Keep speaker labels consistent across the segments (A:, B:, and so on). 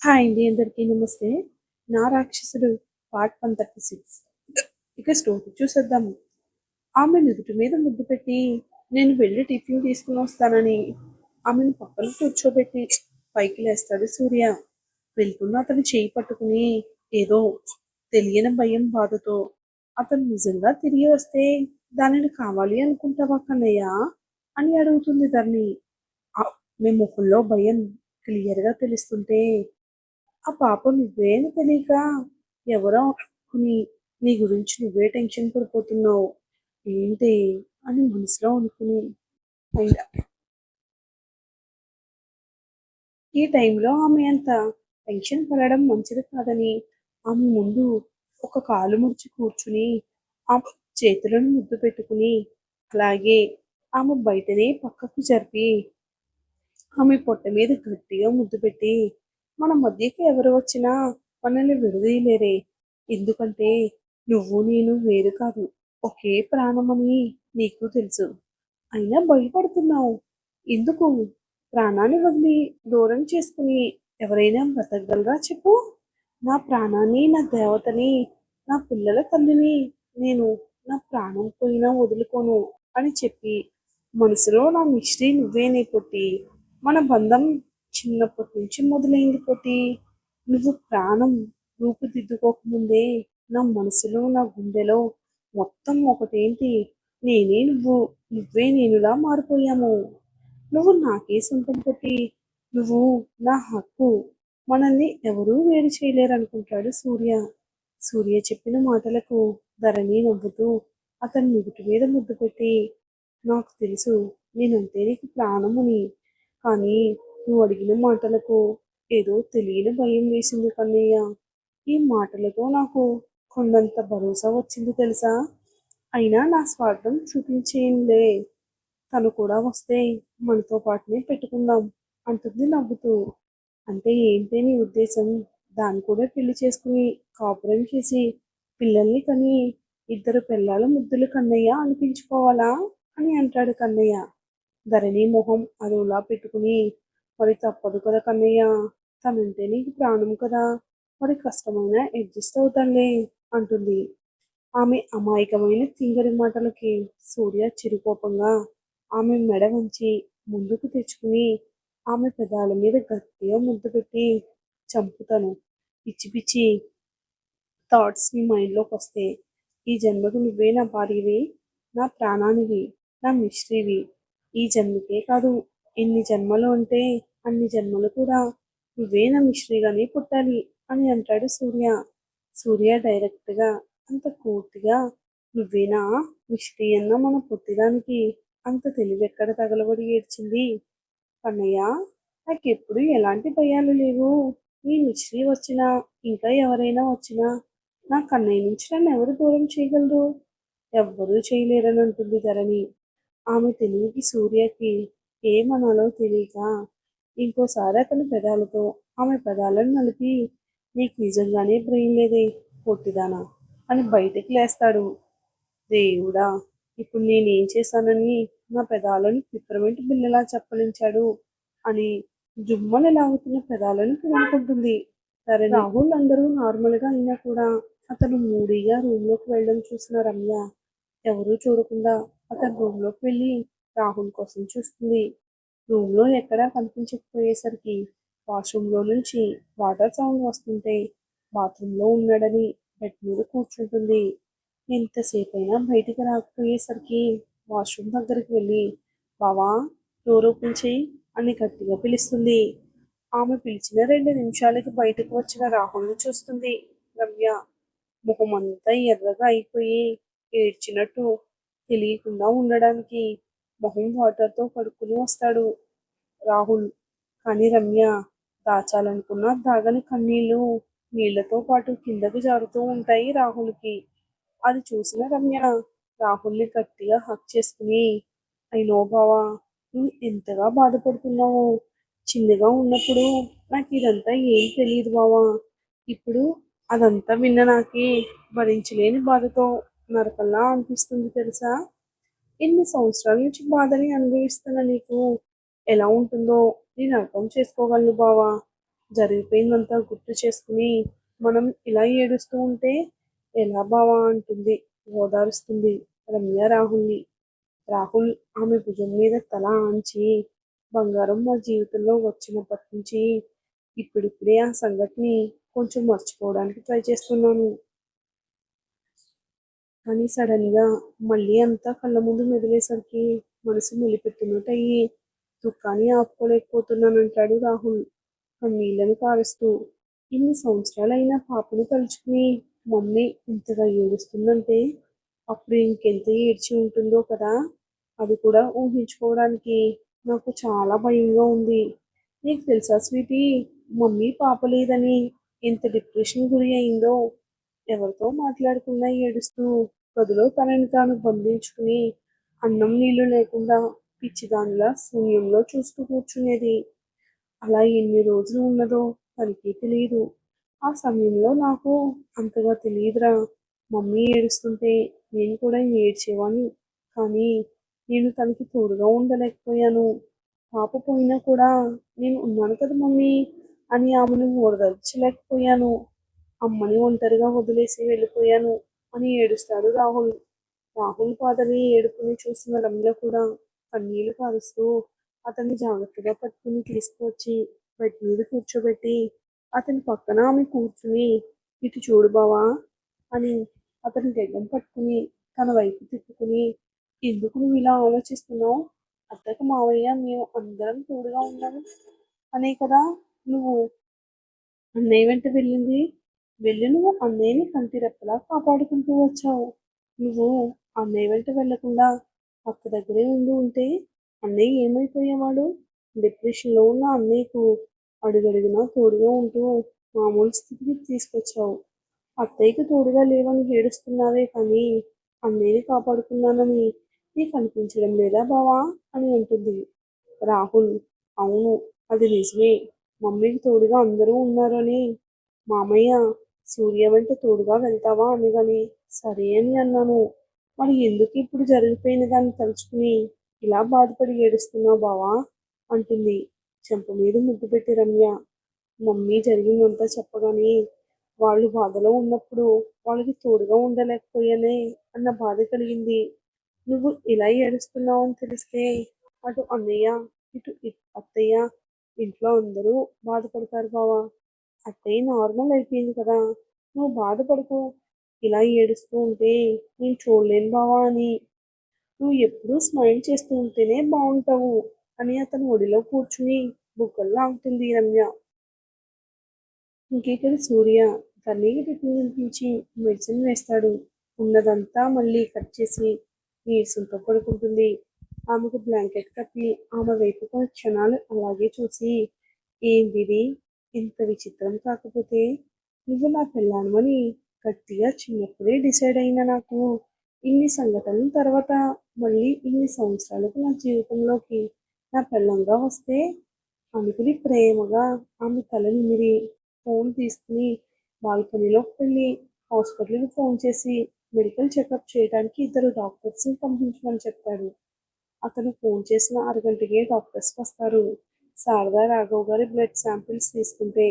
A: Hi అండి, అందరికీ నమస్తే. నా రాక్షసుడు పార్ట్ 136. ఇక స్టోరీ చూసేద్దాము. ఆమె నుదుటి మీద ముద్దు పెట్టి నేను వెళ్ళి టిఫిన్ తీసుకుని వస్తానని ఆమెను పక్కన కూర్చోబెట్టి పైకి లేస్తాడు సూర్య. వెళ్తున్న అతని చేయి పట్టుకుని ఏదో తెలియని భయం బాధతో, అతను నిజంగా తిరిగి వస్తే దానిని కావాలి అనుకుంటావా కన్నయ్య అని అడుగుతుంది ధరణి. మీ ముఖంలో భయం క్లియర్గా తెలుస్తుంటే, ఆ పాప నువ్వే అని తెలియక ఎవరో అనుకుని నీ గురించి నువ్వే టెన్షన్ పడిపోతున్నావు ఏంటి అని మనసులో అనుకుని, అయినా ఈ టైంలో ఆమె అంత టెన్షన్ పడడం మంచిది కాదని ఆమె ముందు ఒక కాలు ముడిచి కూర్చుని ఆమె చేతులను ముద్దు పెట్టుకుని, అలాగే ఆమె బయటనే పక్కకు జరిపి ఆమె పొట్ట మీద గట్టిగా ముద్దు పెట్టి, మన మధ్యకి ఎవరు వచ్చినా మనల్ని విడదీయలేరే, ఎందుకంటే నువ్వు నేను వేరు కాదు, ఒకే ప్రాణమని నీకు తెలుసు, అయినా భయపడుతున్నావు ఎందుకు? ప్రాణాన్ని వదిలి దూరం చేసుకుని ఎవరైనా బ్రతకగలరా చెప్పు? నా ప్రాణాన్ని, నా దేవతని, నా పిల్లల తల్లిని నేను నా ప్రాణం పోయినా వదులుకోను అని చెప్పి మనసులో నా మిస్టరీ నువ్వేనే పొట్టి, మన బంధం చిన్నప్పటి నుంచి మొదలైంది పొట్టి, నువ్వు ప్రాణం రూపుదిద్దుకోకముందే నా మనసులో నా గుండెలో మొత్తం ఒకటేంటి, నేనే నువ్వు, నువ్వే నేనులా మారిపోయాము. నువ్వు నాకే సొంతం పొట్టి, నువ్వు నా హక్కు, మనల్ని ఎవరూ వేరు చేయలేరనుకుంటాడు సూర్య. సూర్య చెప్పిన మాటలకు ధరణి నవ్వుతూ అతని నుదుటి మీద ముద్దు పెట్టి, నాకు తెలుసు నేనంటే నీకు ప్రాణమని, కానీ నువ్వు అడిగిన మాటలకు ఏదో తెలియని భయం వేసింది కన్నయ్య. ఈ మాటలతో నాకు కొండంత భరోసా వచ్చింది తెలుసా. అయినా నా స్వార్థం చూపించేయంలే, తను కూడా వస్తే మనతో పాటునే పెట్టుకుందాం అంటుంది నవ్వుతూ. అంటే ఏంటే నీ ఉద్దేశం? దాన్ని కూడా పెళ్లి చేసుకుని కాపురం చేసి పిల్లల్ని కని ఇద్దరు పిల్లల ముద్దులు కన్నయ్య అనిపించుకోవాలా అని అంటాడు కన్నయ్య. ధరణి మొహం అదోలా పెట్టుకుని, మరి తప్పదు కదా కన్నయ్య, తనంటే నీకు ప్రాణం కదా, మరి కష్టమైనా అడ్జస్ట్ అవుతానులే అంటుంది. ఆమె అమాయకమైన తింగరి మాటలకి సూర్య చిరుకోపంగా ఆమె మెడ వంచి ముందుకు తెచ్చుకుని ఆమె పెదాల మీద గట్టిగా ముద్దు పెట్టి, చంపుతాను, పిచ్చి పిచ్చి థాట్స్ నీ మైండ్లోకి వస్తే, ఈ జన్మకు నువ్వే నా భార్యవి, నా ప్రాణానివి, నా మిస్టరీవి, ఈ జన్మకే కాదు ఎన్ని జన్మలు అంటే అన్ని జన్మలు కూడా నువ్వే నా మిస్టరీగానే పుట్టాలి అని అంటాడు సూర్య. సూర్య డైరెక్ట్గా అంత పూర్తిగా నువ్వేనా మిస్టరీ అన్న మన పుట్టిదానికి అంత తెలివెక్కడ తగలబడి ఏడ్చింది. కన్నయ్య, నాకెప్పుడు ఎలాంటి భయాలు లేవు, నీ మిస్టరీ వచ్చినా ఇంకా ఎవరైనా వచ్చినా నా కన్నయ్య నుంచి నన్ను ఎవరు దూరం చేయగలరు? ఎవ్వరూ చేయలేరని అంటుంది ధరణి. ఆమె తెలివికి సూర్యకి ఏమనాలో తెలియక ఇంకోసారి అతని పెదాలతో ఆమె పెదాలను నలిపి, నీకు నిజంగానే బ్రెయిన్ లేదే పొట్టిదానా అని బయటికి లేస్తాడు. దేవుడా, ఇప్పుడు నేనేం చేశానని నా పెదాలను పిప్పరమెంట్ బిల్లలా చప్పలించాడు అని జుమ్మని లాగుతున్న పెదాలను అనుకుంటుంది. సరే, రాహుల్ అందరూ నార్మల్గా అయినా కూడా అతను మూడీగా రూమ్లోకి వెళ్ళడం చూసిన రమ్య ఎవరూ చూడకుండా అతని రూమ్లోకి వెళ్ళి రాహుల్ కోసం చూస్తుంది. రూమ్లో ఎక్కడా కనిపించకపోయేసరికి వాష్రూమ్లో నుంచి వాటర్ సౌండ్ వస్తుంటే బాత్రూంలో ఉన్నాడని బెడ్ మీద కూర్చుంటుంది. ఎంతసేపైనా బయటికి రాకపోయేసరికి వాష్రూమ్ దగ్గరికి వెళ్ళి, బావా డోర్ ఓపెన్ చేయి అని గట్టిగా పిలుస్తుంది. ఆమె పిలిచిన 2 నిమిషాలకి బయటకు వచ్చిన రాహుల్ని చూస్తుంది రమ్య. మొహమంతా ఎర్రగా అయిపోయి ఏడ్చినట్టు తెలియకుండా ఉండడానికి మొహం వాటర్తో కడుక్కుని వస్తాడు రాహుల్. కానీ రమ్య దాచాలనుకున్న దాగని కన్నీళ్లు నీళ్లతో పాటు కిందకు జారుతూ ఉంటాయి రాహుల్కి. అది చూసిన రమ్య రాహుల్ని గట్టిగా హక్ చేసుకుని, అయినో బావా, నువ్వు ఎంతగా బాధపడుతున్నావో, చిన్నగా ఉన్నప్పుడు నాకు ఇదంతా ఏం తెలియదు బావా, ఇప్పుడు అదంతా విన్న నాకే భరించలేని బాధతో నరకల్లా అనిపిస్తుంది తెలుసా. ఎన్ని సంవత్సరాల నుంచి బాధని అనుభవిస్తున్న నీకు ఎలా ఉంటుందో నేను అర్థం చేసుకోగలను బావా. జరిగిపోయిందంతా గుర్తు చేసుకుని మనం ఇలా ఏడుస్తూ ఉంటే ఎలా బావా అంటుంది. ఓదారుస్తుంది రమ్య రాహుల్ని. రాహుల్ ఆమె భుజం మీద తల ఆంచి, బంగారం మా జీవితంలో వచ్చినప్పటి నుంచి ఇప్పుడిప్పుడే ఆ సంఘటనని కొంచెం మర్చిపోవడానికి ట్రై చేస్తున్నాను. కానీ సడన్గా మళ్ళీ అంతా కళ్ళ ముందు మెదిలేసరికి మనసు మెలిపెట్టినట్టయి దుఃఖాన్ని ఆపుకోలేకపోతున్నానంటాడు రాహుల్ కన్నీళ్లను కారుస్తూ. ఇన్ని సంవత్సరాలైనా పాపను తలుచుకుని మమ్మీ ఇంతగా ఏడుస్తుందంటే అప్పుడు ఇంకెంత ఏడ్చి ఉంటుందో కదా. అది కూడా ఊహించుకోవడానికి నాకు చాలా భయంగా ఉంది. నీకు తెలుసా స్వీటీ, మమ్మీ పాప లేదని ఎంత డిప్రెషన్ గురి అయిందో. ఎవరితో మాట్లాడకుండా ఏడుస్తూ గదిలో తనని తాను బంధించుకుని అన్నం నీళ్లు లేకుండా పిచ్చిదానిలా శూన్యంలో చూస్తూ కూర్చునేది. అలా ఎన్ని రోజులు ఉన్నదో తనకి తెలియదు. ఆ సమయంలో నాకు అంతగా తెలియదురా. మమ్మీ ఏడుస్తుంటే నేను కూడా ఏడ్చేవాణ్ణి. కానీ నేను తనకి తోడుగా ఉండలేకపోయాను. పాప పోయినా కూడా నేను ఉన్నాను కదా మమ్మీ అని ఆమెను ఓదార్చలేకపోయాను. అమ్మని ఒంటరిగా వదిలేసి వెళ్ళిపోయాను అని ఏడుస్తాడు రాహుల్. రాహుల్ ఫాదర్‌ని ఏడుపుని చూసిన రమ్య కూడా కన్నీళ్లు కారుస్తూ అతన్ని జాగ్రత్తగా పట్టుకుని తీసుకువచ్చి బెడ్ మీద కూర్చోబెట్టి అతని పక్కన ఆమె కూర్చుని ఇటు చూడు బావా అని అతని గడ్డం పట్టుకుని తన వైపు తిప్పుకుని, ఎందుకు నువ్వు ఇలా ఆలోచిస్తున్నావు? అత్తయ్య మావయ్య మేము అందరం తోడుగా ఉన్నాము అనే కదా నువ్వు అన్నయ్య వెంట వెళ్ళింది. వెళ్ళి నువ్వు అన్నయ్యని కంటి రెప్పలా కాపాడుకుంటూ వచ్చావు. నువ్వు అన్నయ్య వెంట వెళ్ళకుండా అక్క దగ్గరే ఉండి ఉంటే అన్నయ్య ఏమైపోయేవాడు? డిప్రెషన్‌లో ఉన్న అన్నయ్యకు అడుగడుగునా తోడుగా ఉంటూ మామూలు స్థితికి తీసుకొచ్చావు. అత్తయ్యకి తోడుగా లేవని ఏడుస్తున్నావే కానీ అన్నయ్యని కాపాడుకున్నానని నీకు అనిపించడం లేదా బావా అని అంటుంది. రాహుల్ అవును, అది నిజమే. మమ్మీకి తోడుగా అందరూ ఉన్నారని మామయ్య సూర్య వెంట తోడుగా వెళ్తావా అనగానే సరే అని అన్నాను. మరి ఎందుకు ఇప్పుడు జరిగిపోయిన దాన్ని తలుచుకుని ఇలా బాధపడి ఏడుస్తున్నావు బావా అంటుంది చెంప మీద ముద్దు పెట్టి రమ్య. మమ్మీ జరిగిందంతా చెప్పగానే వాళ్ళు బాధలో ఉన్నప్పుడు వాళ్ళకి తోడుగా ఉండలేకపోయానే అన్న బాధ కలిగింది. నువ్వు ఇలా ఏడుస్తున్నావని తెలిస్తే అటు అన్నయ్య ఇటు అత్తయ్య ఇంట్లో అందరూ బాధపడతారు బావా. అత్తయ్య నార్మల్ అయిపోయింది కదా, నువ్వు బాధపడకు. ఇలా ఏడుస్తూ ఉంటే నేను చూడలేను బావా అని. నువ్వు ఎప్పుడూ స్మైల్ చేస్తూ ఉంటేనే బాగుంటావు అని అతను ఒడిలో కూర్చుని బుగ్గలు లాగుతుంది రమ్య. ఇంకేకటి సూర్య తల్లికి టిఫిన్ తినిపించి మెడిసిన్ వేస్తాడు. ఉన్నదంతా మళ్ళీ కట్ చేసి నీరసంతో పడుకుంటుంది. ఆమెకు బ్లాంకెట్ కప్పి ఆమె వైపు కొన్ని క్షణాలు అలాగే చూసి, ఏంటిది ఇంత విచిత్రం కాకపోతే నువ్వు నా పెళ్ళానమని గట్టిగా చిన్నప్పుడే డిసైడ్ అయిన నాకు ఇన్ని సంఘటనల తర్వాత మళ్ళీ ఇన్ని సంవత్సరాలకు నా జీవితంలోకి నా పెళ్ళంగా వస్తే అనుకుని ప్రేమగా ఆమె తల నిమిరి ఫోన్ తీసుకుని బాల్కనీలోకి వెళ్ళి హాస్పిటల్కి ఫోన్ చేసి మెడికల్ చెకప్ చేయడానికి ఇద్దరు డాక్టర్స్ని పంపించమని చెప్తాడు. అతను ఫోన్ చేసిన అరగంటకే డాక్టర్స్ వస్తారు. శారదా రాఘవ్ గారి బ్లడ్ శాంపిల్స్ తీసుకుంటే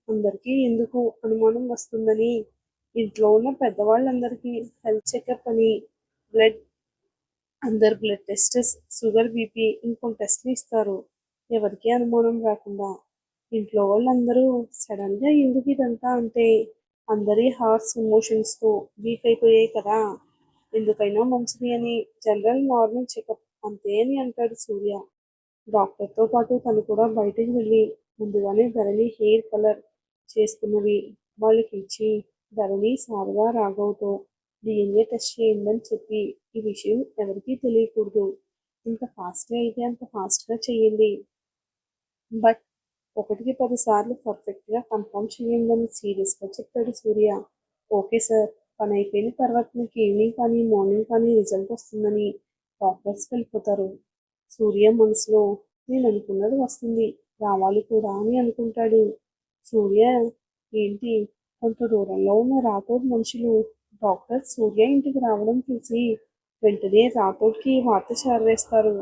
A: అందరికీ ఎందుకు అనుమానం వస్తుందని ఇంట్లో ఉన్న పెద్దవాళ్ళందరికీ హెల్త్ చెకప్ అని బ్లడ్ అందరు బ్లడ్ టెస్టెస్ షుగర్ బీపీ ఇంకొన్ని టెస్ట్లు ఇస్తారు. ఎవరికీ అనుమానం రాకుండా. ఇంట్లో వాళ్ళందరూ సడన్గా ఎందుకు ఇదంతా అంటే అందరి హార్ట్స్ ఎమోషన్స్తో వీక్ అయిపోయాయి కదా, ఎందుకైనా మంచిది అని జనరల్ నార్మల్ చెకప్ అంతే అని అంటాడు సూర్య. డాక్టర్తో పాటు తను కూడా బయటికి వెళ్ళి ముందుగానే ధరణి హెయిర్ కలర్ చేసుకున్నవి వాళ్ళకి ఇచ్చి ధరణి శారదా రాఘవ్తో డిఎన్ఏ టెస్ట్ చేయండి చెప్పి ఈ విషయం ఎవరికీ తెలియకూడదు. ఇంత ఫాస్ట్గా అయితే అంత ఫాస్ట్గా చేయండి. బట్ ఒకటికి 10 సార్లు పర్ఫెక్ట్గా కన్ఫర్మ్ చేయండి అని సీరియస్గా చెప్పాడు సూర్య. ఓకే సార్, పని అయిపోయిన తర్వాత మీకు ఈవినింగ్ కానీ మార్నింగ్ కానీ రిజల్ట్ వస్తుందని డాక్టర్స్ వెళ్ళిపోతారు. సూర్య మనసులో నేను అనుకున్నది వస్తుంది, రావాలి కూడా అని అనుకుంటాడు. సూర్య ఏంటి కొంత దూరంలో ఉన్న రాథోడ్ మనుషులు డాక్టర్ సూర్య ఇంటికి రావడం చూసి వెంటనే రాథోడ్కి వార్త చేరవేస్తారు.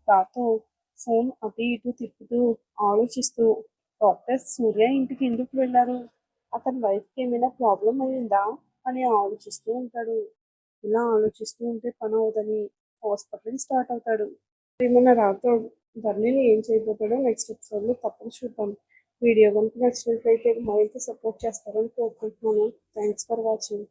A: రాథోడ్ ఫోన్ అటు ఇటు తిప్పుతూ ఆలోచిస్తూ డాక్టర్ సూర్య ఇంటికి ఎందుకు వెళ్ళారు? అతని వైఫ్‌కి ఏమైనా ప్రాబ్లమ్ అయిందా? అని ఆలోచిస్తూ ఉంటాడు. ఇలా ఆలోచిస్తూ ఉంటే పనవ్వదని హాస్పిటల్‌కి స్టార్ట్ అవుతాడు. ఏమన్నా రాథోడ్ బన్నీని ఏం చేయబోతాడో నెక్స్ట్ ఎపిసోడ్‌లో తప్పక చూద్దాం. వీడియో గనుక నచ్చినట్లయితే మరింత సపోర్ట్ చేస్తారని కోరుకుంటున్నాను. Thanks for watching.